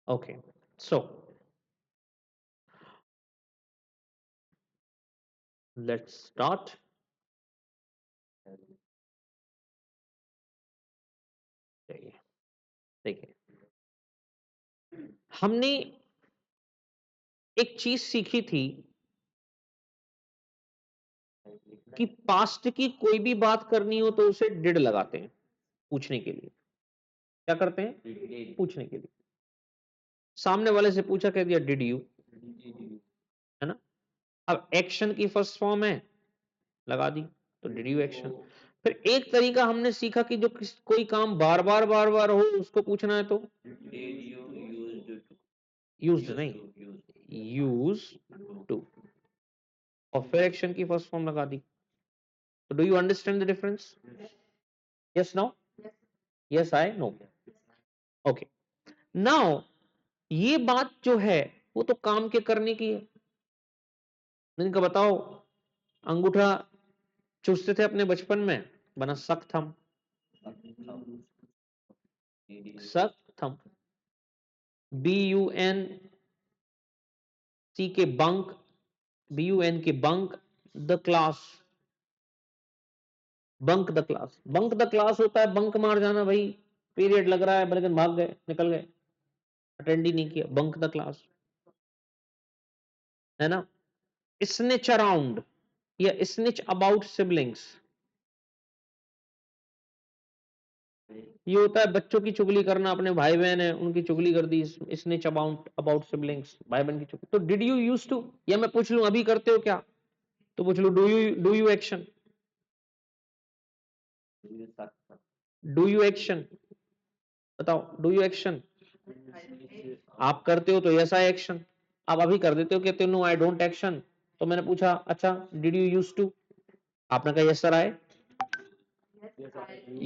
Okay, so let's start. देखिए देखिए, हमने एक चीज सीखी थी कि पास्ट की कोई भी बात करनी हो तो उसे डिड लगाते हैं पूछने के लिए। क्या करते हैं? पूछने के लिए। सामने वाले से पूछा, कह दिया डिड यू, है ना? अब एक्शन की फर्स्ट फॉर्म है, लगा दी, तो डिड यू एक्शन। फिर एक तरीका हमने सीखा कि जो कोई काम बार बार बार बार हो उसको पूछना है तो यूज्ड नहीं, यूज टू, और फिर एक्शन की फर्स्ट फॉर्म लगा दी। तो do you understand the difference? Yes no? Yes I know. Okay, now ये बात जो है वो तो काम के करने की है। मैंने कहा बताओ, अंगूठा चूसते थे अपने बचपन में, बना सक थम। सक थम, BUN सी के बंक, BUN के bunk the class, bunk the class. Bunk the class होता है बंक मार जाना, भाई पीरियड लग रहा है लेकिन भाग गए, निकल गए, अटेंड ही नहीं किया, बंक द क्लास, है ना? स्निच अराउंड या स्निच अबाउट सिबलिंग्स, ये होता है बच्चों की चुगली करना, अपने भाई बहन है उनकी चुगली कर दी, स्निच अबाउट अबाउट सिबलिंग्स, भाई बहन की चुगली। तो डिड यू यूज टू, या मैं पूछ लूं अभी करते हो क्या, तो पूछ लूं do you action, do you action, बताओ डू यू एक्शन। आप करते हो तो यस आई एक्शन, आप अभी कर देते हो, कहते हो नो आई डोंट एक्शन। तो मैंने पूछा अच्छा डिड यू यूज टू, आपने कहा yes sir I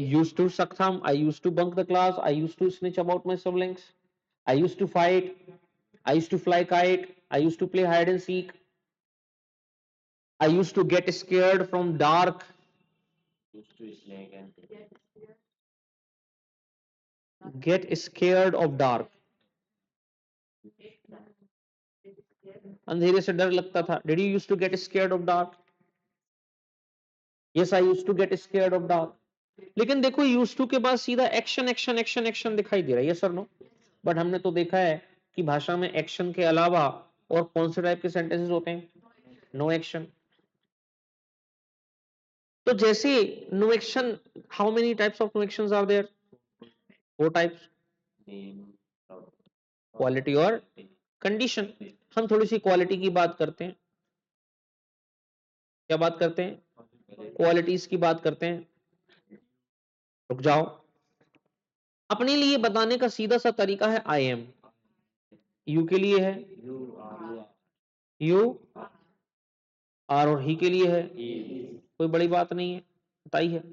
use to suck thumb, I used to bunk the class, I used to snitch about my siblings, I used to fight, I used to fly kite, I used to play hide and seek, I used to get scared from dark, get scared of dark, अंधेरे से डर लगता था। Did you used to get scared of dark? Yes, I used to get scared of dark. लेकिन देखो use to के बाद सीधा एक्शन एक्शन एक्शन एक्शन दिखाई दे रहा है, यस और नो? बट हमने तो देखा है कि भाषा में एक्शन के अलावा और कौन से टाइप के सेंटेंसेस होते हैं? No action. तो जैसे no action, how many types of no actions are there? Four types, quality और कंडीशन। हम थोड़ी सी क्वालिटी की बात करते हैं। क्या बात करते हैं? क्वालिटीज की बात करते हैं। रुक जाओ, अपने लिए बताने का सीधा सा तरीका है आई एम। यू के लिए है यू, आर और ही के लिए है, कोई बड़ी बात नहीं है, बताई है।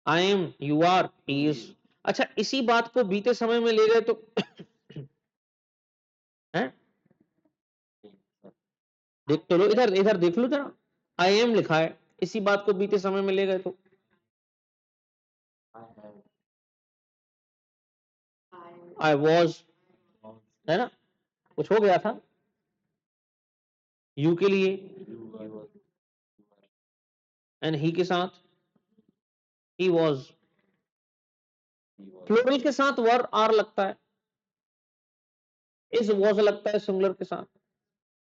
I am, you are, he is. अच्छा, इसी बात को बीते समय में ले गए तो है, देख तो लो, इधर इधर देख लो जरा, आई एम लिखा है, इसी बात को बीते समय में ले गए तो आई वॉज, है ना? कुछ हो गया था। यू के लिए एंड ही के साथ ही वॉज, प्लूरल के साथ वर आर लगता है, इज वॉज लगता है सिंगुलर के साथ।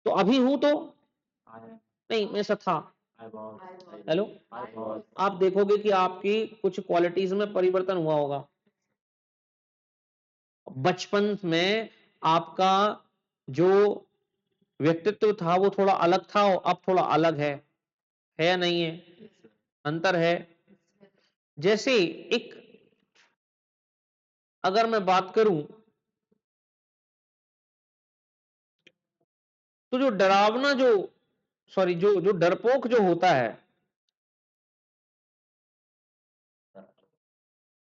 तो अभी हूं तो नहीं, मैं ऐसा था। हेलो, आप देखोगे कि आपकी कुछ क्वालिटीज में परिवर्तन हुआ होगा। बचपन में आपका जो व्यक्तित्व था वो थोड़ा अलग था और अब थोड़ा अलग है या नहीं है? अंतर है। जैसे एक, अगर मैं बात करूं तो जो डरावना जो, सॉरी, जो जो डरपोक जो होता है,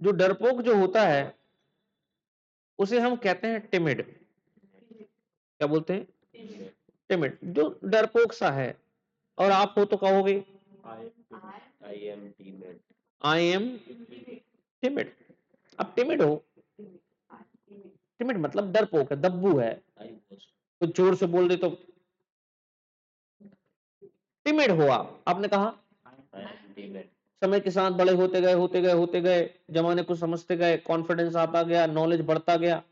जो डरपोक जो होता है उसे हम कहते हैं टिमिड। क्या बोलते हैं? टिमिड, जो डरपोक सा है। और आप हो तो कहोगे आई एम टिमिड। अब टिमिड हो, टिमिड मतलब डरपोक है, दब्बू है, तो जोर से बोल दे तो टिमिड हुआ। आपने कहा समय के साथ बड़े होते गए होते गए होते गए, जमाने को समझते गए, कॉन्फिडेंस आता गया, नॉलेज बढ़ता गया,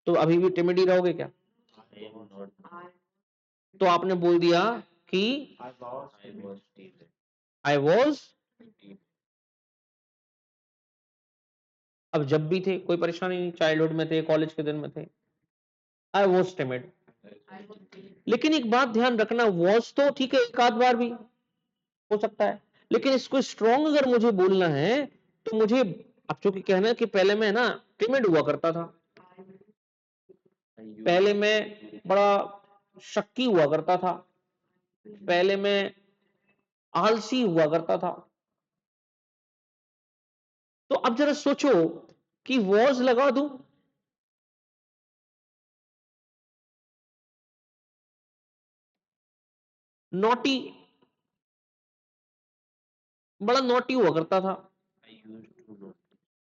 तो अभी भी टिमिड ही रहोगे क्या? तो आपने बोल दिया कि आई वॉज, अब जब भी थे कोई परेशानी नहीं, चाइल्डहुड में थे, कॉलेज के दिन में थे, आई वॉज टिमिड। लेकिन एक बात ध्यान रखना, वॉज तो ठीक है, एक आध बार भी हो सकता है, लेकिन इसको स्ट्रॉन्ग अगर मुझे बोलना है तो मुझे अब चूंकि कहना है कि पहले मैं ना टिमिड हुआ करता था, पहले मैं बड़ा शक्की हुआ करता था, पहले मैं आलसी हुआ करता था। तो अब जरा सोचो कि वॉज लगा दूं, नॉटी, बड़ा नॉटी हुआ करता था।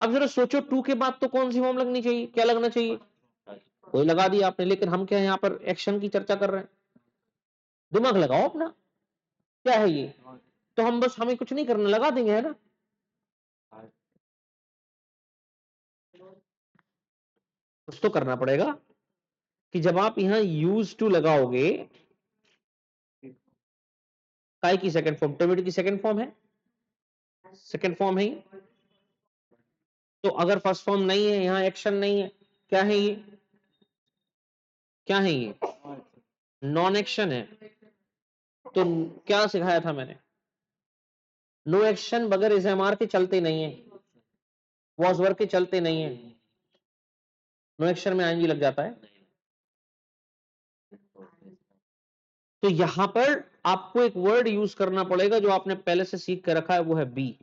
अब जरा सोचो टू के बाद तो कौन सी फॉर्म लगनी चाहिए, क्या लगना चाहिए? कोई लगा दिया आपने, लेकिन हम क्या यहाँ पर एक्शन की चर्चा कर रहे हैं, दिमाग लगाओ अपना, क्या है ये? तो हम बस, हमें कुछ नहीं करना, लगा देंगे, है ना? कुछ तो करना पड़ेगा कि जब आप यहां यूज टू लगाओगे, काय की सेकंड फॉर्म, टिमिड की सेकंड फॉर्म है, सेकंड फॉर्म है ये। तो अगर फर्स्ट फॉर्म नहीं है, यहां एक्शन नहीं है, क्या है ये? क्या है ये? नॉन एक्शन है। तो क्या सिखाया था मैंने? नो एक्शन बगैर एसएमआर के चलते नहीं है, वॉज वर्क के चलते नहीं है, नो एक्शन में आईएनजी लग जाता है। तो यहां पर आपको एक वर्ड यूज करना पड़ेगा जो आपने पहले से सीख कर रखा है, वो है बी।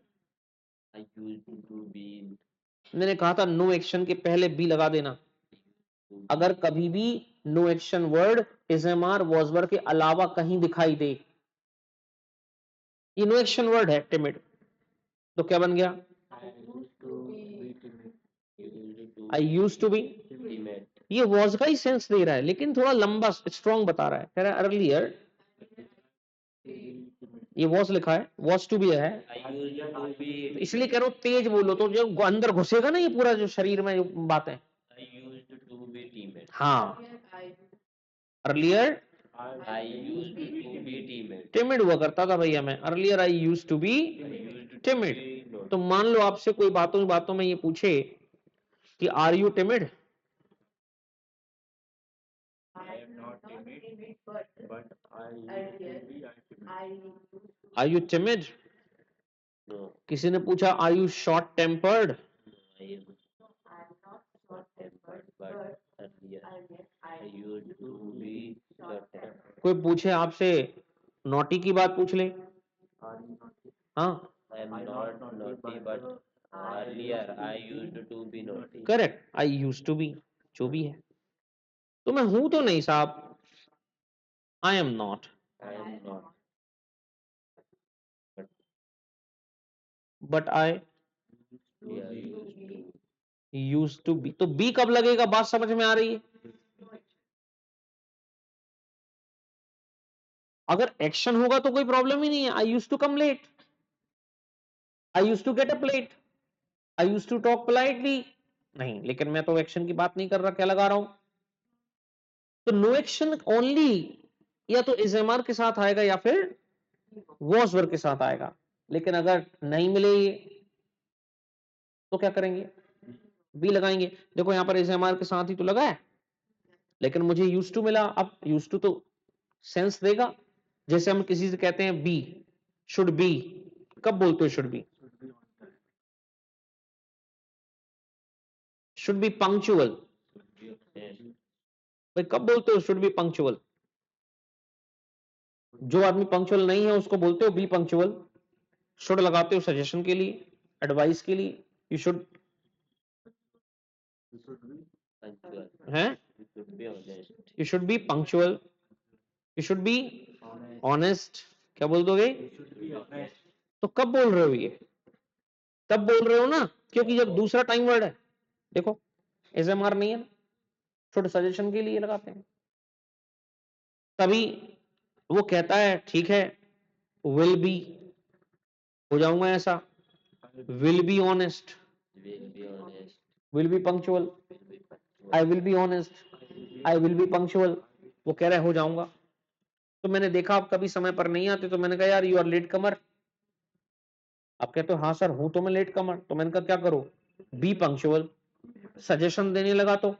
मैंने कहा था नो एक्शन के पहले बी लगा देना। अगर कभी भी नो एक्शन वर्ड एसएमआर वॉज वर्क के अलावा कहीं दिखाई दे, ये नो एक्शन वर्ड है टिमिड, तो क्या बन गया? I use to be. ये वॉज का ही सेंस दे रहा है, लेकिन थोड़ा लंबा स्ट्रॉन्ग बता रहा है, कह रहा है अर्लियर, ये वॉज लिखा है, वॉज टू बी है, इसलिए कह रहा हूं तेज बोलो, तो जो अंदर घुसेगा ना ये पूरा जो शरीर में जो बातें। हाँ, अर्लियर टिमिड हुआ करता था भैया मैं, earlier I use to be timid. तो मान लो आपसे कोई बातों बातों में ये पूछे कि are you timid, are you timid. किसी ने पूछा आर यू शॉर्ट टेम्पर्ड, कोई पूछे आपसे नोटी की बात पूछ ले, हाँ, correct, I use to be, जो भी है। तो मैं हूं तो नहीं साहब, I am not, but I use to be. तो बी कब लगेगा, बात समझ में आ रही है? अगर एक्शन होगा तो कोई प्रॉब्लम ही नहीं है, I use to come late, I use to get up late, I use to talk politely, नहीं, लेकिन मैं तो एक्शन की बात नहीं कर रहा, क्या लगा रहा हूं? तो नो एक्शन ओनली या तो एसएमआर के साथ आएगा या फिर वॉज वर्क के साथ आएगा, लेकिन अगर नहीं मिले ये तो क्या करेंगे? बी लगाएंगे। देखो यहां पर एसएमआर के साथ ही तो लगा है, लेकिन मुझे यूज टू मिला। अब यूज टू तो सेंस देगा, जैसे हम किसी से कहते हैं बी, शुड बी, कब बोलते हो should be? Should be punctual, भाई कब बोलते हो शुड बी पंक्चुअल? जो आदमी पंक्चुअल नहीं है उसको बोलते हो बी पंक्चुअल। शुड लगाते हो सजेशन के लिए, एडवाइस के लिए, यू शुड है, you should be punctual, you should be honest, क्या बोल दोगे? तो कब बोल रहे हो ये? तब बोल रहे हो ना, क्योंकि जब दूसरा टाइम वर्ड है, देखो एसएमआर नहीं है, शुड सजेशन के लिए लगाते हैं। तभी वो कहता है ठीक है, विल बी, हो जाऊंगा ऐसा, will be honest, will be punctual, I will be honest, I will be punctual. वो कह रहा है हो जाऊंगा। तो मैंने देखा आप कभी समय पर नहीं आते, तो मैंने कहा यार यू आर लेट कमर। आप कहते हो हाँ सर हूं तो मैं लेट कमर। तो मैंने कहा क्या करो, बी पंक्चुअल। सजेशन देने लगा तो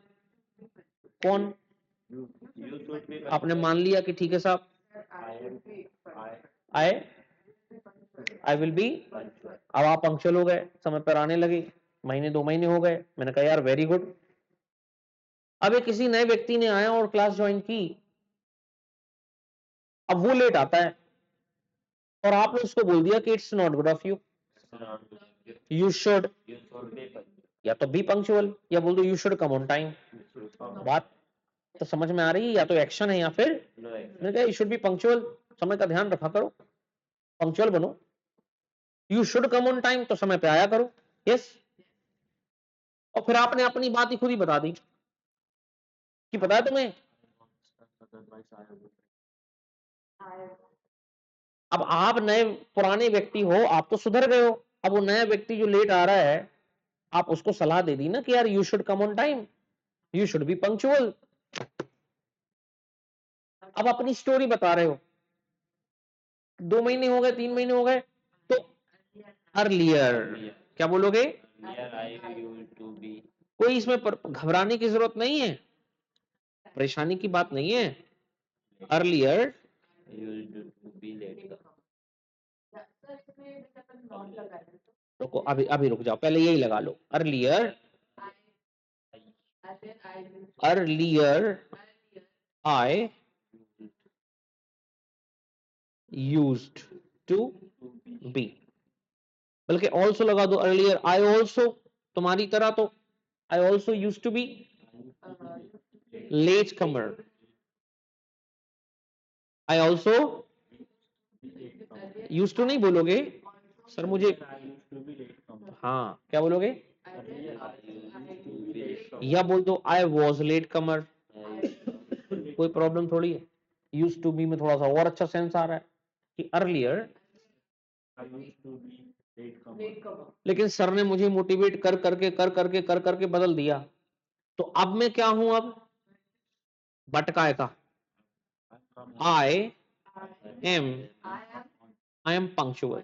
कौन, आपने मान लिया कि ठीक है साहब, आई आई विल बी। अब आप पंक्चुअल हो गए, समय पर आने लगे, महीने 2 महीने हो गए। मैंने कहा यार वेरी गुड। अब एक किसी नए व्यक्ति ने आया और क्लास ज्वाइन की, अब वो लेट आता है और आपने उसको बोल दिया कि it's not good of you, you should या तो बी पंक्चुअल या बोल दो you should come on time. बात तो समझ में आ रही है, या तो एक्शन है या फिर मैंने कहा यू शुड बी पंक्चुअल, समय का ध्यान रखा करो, पंक्चुअल बनो। You should come on time, तो समय पे आया करो। यस। और फिर आपने अपनी बात ही खुद ही बता दी कि पता है तुम्हें, अब आप नए पुराने व्यक्ति हो, आप तो सुधर गए हो। अब वो नया व्यक्ति जो लेट आ रहा है, आप उसको सलाह दे दी ना कि यार you should come on time, you should be punctual. अब अपनी स्टोरी बता रहे हो, 2 महीने हो गए, 3 महीने हो गए, तो अर्लियर क्या बोलोगे, कोई इसमें घबराने की जरूरत नहीं है, परेशानी की बात नहीं है। अर्लियर रुको, अभी अभी रुक जाओ, पहले यही लगा लो, earlier, earlier I used to be, बल्कि ऑल्सो लगा दो, अर्लियर आई ऑल्सो, तुम्हारी तरह तो I also used to be late comer, I also used to नहीं बोलोगे सर मुझे, हाँ क्या बोलोगे, या बोल दो आई वॉज लेट कमर, कोई प्रॉब्लम थोड़ी है। यूज टू बी में थोड़ा सा और अच्छा सेंस आ रहा है कि अर्लियर, लेकिन सर ने मुझे मोटिवेट कर करके बदल दिया, तो अब मैं क्या हूं, अब बटकाए का, आई एम, आई एम पंक्चुअल।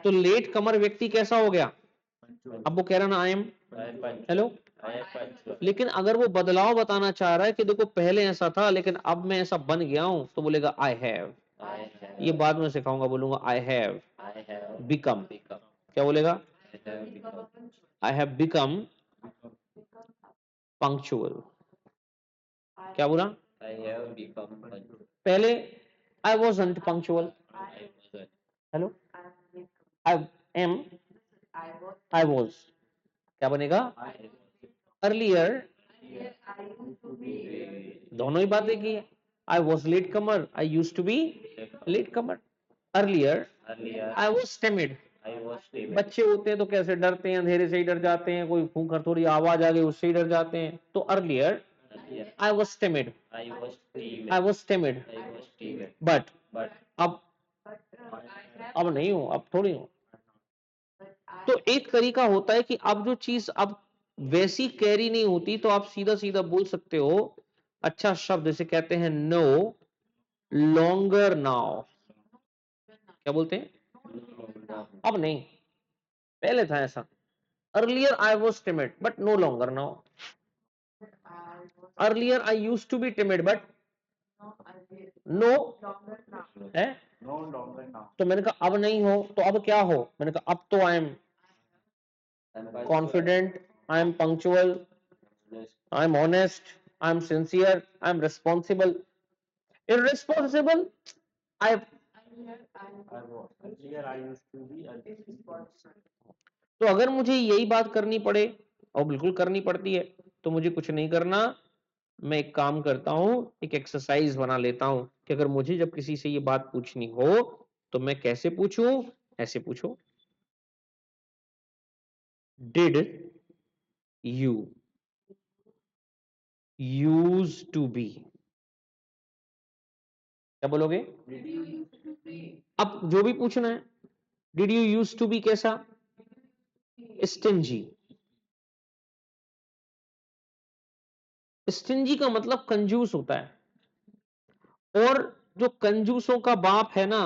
तो लेट कमर व्यक्ति कैसा हो गया, अब वो कह रहा ना आई एम, हेलो, लेकिन अगर वो बदलाव बताना चाह रहा है कि देखो पहले ऐसा था लेकिन अब मैं ऐसा बन गया हूं, तो बोलेगा आई हैव, ये बाद में सिखाऊंगा, बोलूंगा आई हैव बिकम, क्या बोलेगा, आई हैव बिकम पंक्चुअल। क्या बोला, पहले I wasn't punctual, hello, I am, I was, क्या बनेगा, अर्लियर, दोनों ही बातें की है, I was late comer, I use to be late comer, earlier I was timid. बच्चे होते हैं तो कैसे डरते हैं, अंधेरे से ही डर जाते हैं, कोई फूंकर थोड़ी आवाज आ गई उससे ही डर जाते हैं, तो earlier I was timid, I was timid, but अब नहीं हूं, अब थोड़ी हूं। तो एक तरीका होता है कि अब जो चीज अब वैसी कैरी नहीं होती, तो आप सीधा सीधा बोल सकते हो, अच्छा शब्द जैसे कहते हैं नो लॉन्गर नाउ, क्या बोलते हैं, अब नहीं, पहले था ऐसा, earlier I was timid but no longer now, earlier I use to be timid but no है, तो मैंने कहा अब नहीं हो, तो अब क्या हो, मैंने कहा अब तो I am confident, I am punctual, I M honest, I am sincere, I am responsible, irresponsible, I, तो अगर मुझे यही बात करनी पड़े, और बिल्कुल करनी पड़ती है, तो मुझे कुछ नहीं करना, मैं एक काम करता हूं, एक एक्सरसाइज बना लेता हूं कि अगर मुझे जब किसी से ये बात पूछनी हो तो मैं कैसे पूछूं, ऐसे पूछो, did you use to be, क्या बोलोगे? अब जो भी पूछना है, did you use to be कैसा? स्टिंजी। स्टिंजी का मतलब कंजूस होता है, और जो कंजूसों का बाप है ना,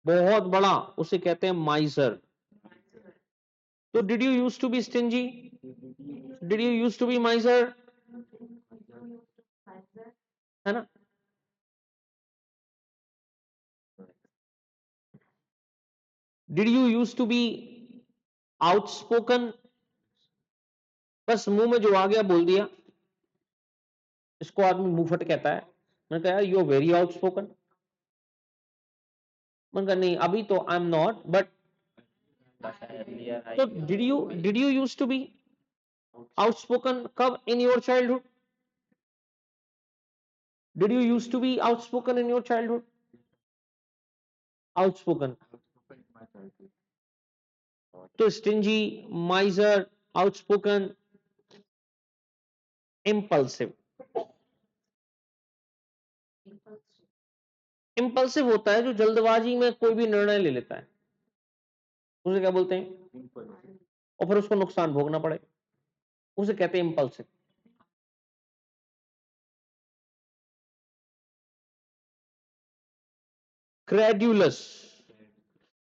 बहुत बड़ा, उसे कहते हैं माइजर। तो did you use to be stingy? Did you use to be miser? है ना? Did you use to be outspoken? बस मुंह में जो आ गया बोल दिया, इसको आदमी मुंहफट कहता है। मैंने कहा यू आर वेरी आउटस्पोकन। मैंने कहा नहीं, अभी तो आई एम नॉट, बट तो did you use to be outspoken कब in your childhood? Did you use to be outspoken in your childhood? Outspoken. तो stingy, miser, outspoken, impulsive. Impulsive होता है जो जल्दबाजी में कोई भी निर्णय ले लेता है, उसे क्या बोलते हैं? और फिर उसको नुकसान भोगना पड़े, उसे कहते हैं इम्पल्सिव। क्रेड्यूलस,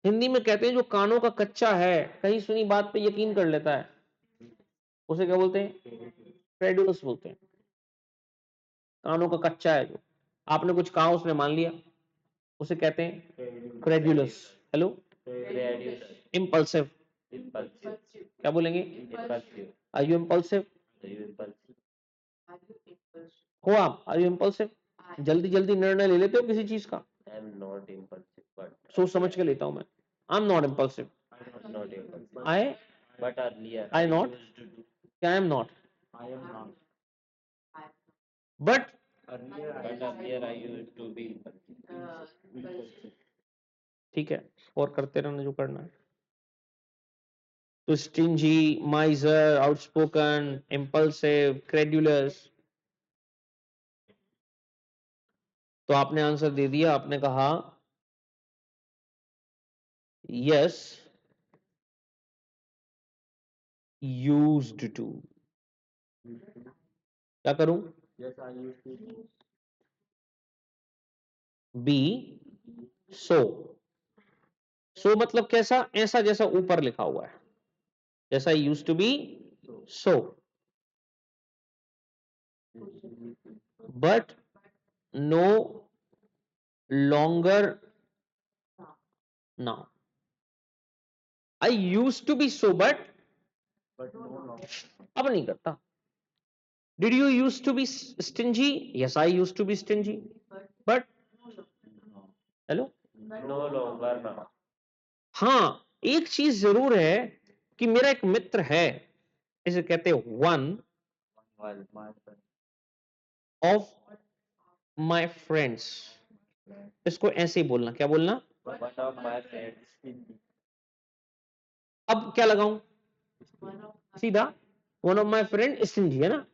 हिंदी में कहते हैं जो कानों का कच्चा है, कहीं सुनी बात पे यकीन कर लेता है, उसे क्या बोलते हैं? क्रेड्यूलस बोलते हैं। कानों का कच्चा है जो, आपने कुछ कहा उसने मान लिया, उसे कहते हैं क्रेड्यूलस। हेलो? इम्पल्सिव। क्या बोलेंगे? Are you impulsive? हो आप? Are you impulsive? जल्दी जल्दी निर्णय ले लेते हो किसी चीज का? सोच समझ के लेता हूं मैं। आई am not impulsive. I I not, क्या आई एम नॉट, बट ठीक है, और करते रहना जो करना है। तो स्टिंजी, माइजर, आउटस्पोकन, इम्पल्सिव, क्रेड्यूलस। तो आपने आंसर दे दिया, आपने कहा यस यूज्ड टू। क्या करूं? बी सो। सो मतलब कैसा? ऐसा जैसा ऊपर लिखा हुआ है, जैसा used to be so, but no longer now. I used to be so, but अब नहीं करता। Did you used to be stingy? Yes, I used to be stingy. But hello? हाँ, एक चीज जरूर है कि मेरा एक मित्र है, इसे कहते हैं वन ऑफ माय फ्रेंड्स। इसको ऐसे ही बोलना, क्या बोलना? अब क्या लगाऊं? सीधा one of my friend stingy, है ना?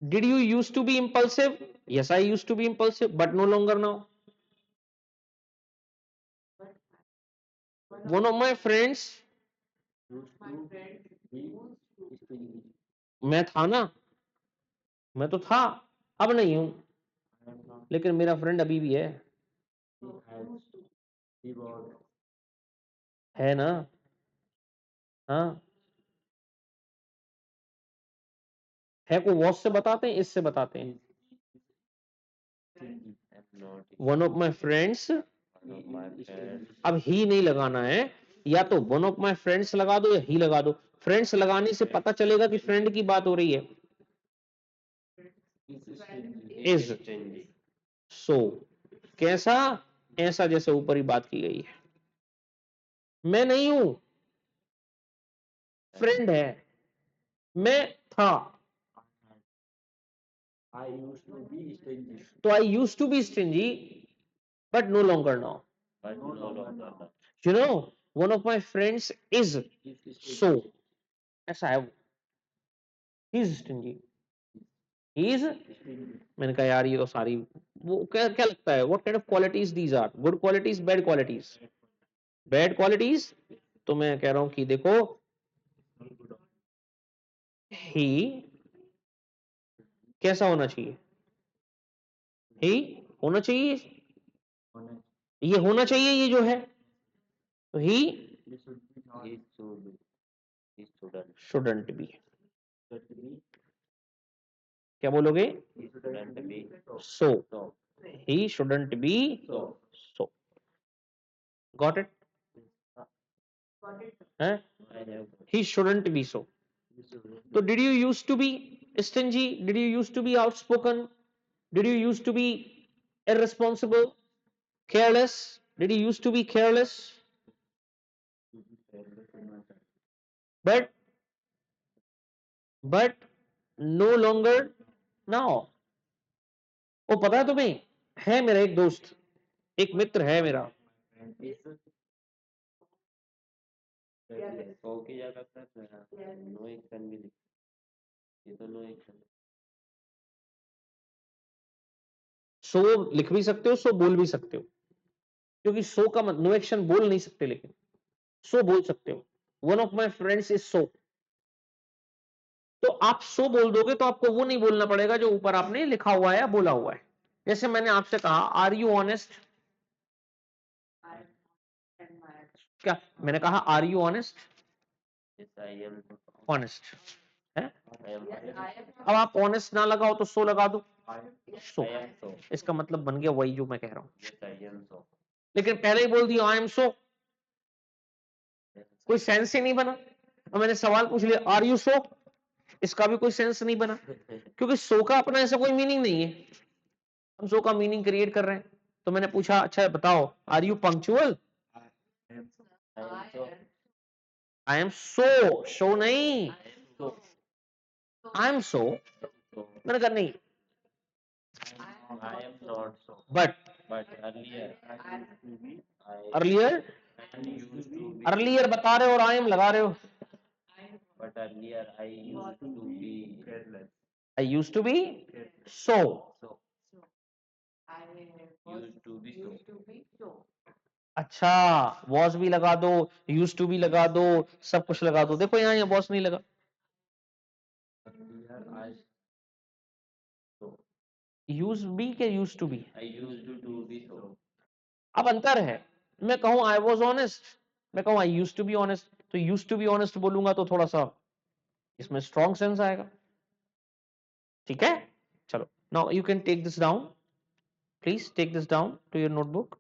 Did you used to be impulsive? Yes, I used to be impulsive, but no longer now. One of my friends, मैं था ना, मैं तो था, अब नहीं हूं, लेकिन मेरा फ्रेंड अभी भी है ना? हाँ, है को वॉश से बताते हैं, इससे बताते हैं। वन ऑफ माई फ्रेंड्स, अब ही नहीं लगाना है, या तो वन ऑफ माई फ्रेंड्स लगा दो या ही लगा दो। फ्रेंड्स लगाने से पता चलेगा कि फ्रेंड की बात हो रही है। इज सो, कैसा? ऐसा जैसे ऊपर ही बात की गई है। मैं नहीं हूं, फ्रेंड है। मैं था, तो I use to be stingy, but no longer now. You know, one of my friends is so. ऐसा है वो. He is stingy. He is. मैंने कहा यार ये तो सारी वो क्या क्या लगता है? What kind of qualities these are? Good qualities, bad qualities. Bad qualities. तो मैं कह रहा हूँ कि देखो he कैसा होना चाहिए? he होना चाहिए. ये होना चाहिए ये जो है. तो he shouldn't be. क्या बोलोगे? So. He shouldn't be so. Got it? Huh? He shouldn't be so. So did you used to be stingy? Did you used to be outspoken? Did you used to be irresponsible? Careless? Did you used to be careless? But no longer now. वो पता है तुम्हें? है मेरा एक दोस्त, एक मित्र है मेरा. सो लिख भी सकते हो, सो बोल भी सकते हो, क्योंकि सो का नो एक्शन बोल नहीं सकते, लेकिन सो बोल सकते हो. One of my friends is so. तो आप सो बोल दोगे तो आपको वो नहीं बोलना पड़ेगा जो ऊपर आपने लिखा हुआ है या बोला हुआ है. जैसे मैंने आपसे कहा आर यू ऑनेस्ट. क्या मैंने कहा आर यू ऑनेस्ट? ऑनेस्ट है. अब आप ऑनेस्ट ना लगाओ तो सो लगा दो. सो इसका मतलब बन गया वही जो मैं कह रहा हूं. लेकिन पहले ही बोल दिया आई एम सो, कोई सेंस ही नहीं बना. और मैंने सवाल पूछ लिया आर यू सो, इसका भी कोई सेंस नहीं बना, क्योंकि सो का अपना ऐसा कोई मीनिंग नहीं है. हम सो का मीनिंग क्रिएट कर रहे हैं. तो मैंने पूछा अच्छा बताओ are you punctual? I am so. Show नहीं, आई एम सो. मैंने कहा नहीं. बट अर्लियर अर्लियर बता रहे हो और आई एम लगा रहे हो. आई यूज्ड टू बी सो. अच्छा वॉज भी लगा दो, यूज टू भी लगा दो, सब कुछ लगा दो. देखो यहाँ वॉज नहीं लगा. यूज बी के यूज टू बी. अब अंतर है. मैं कहूं आई वॉज ऑनेस्ट, मैं कहूं आई यूज टू बी ऑनेस्ट. तो यूज टू बी ऑनेस्ट बोलूंगा तो थोड़ा सा इसमें स्ट्रॉन्ग सेंस आएगा. ठीक है चलो. Now you can take this down. Please take this down to your notebook.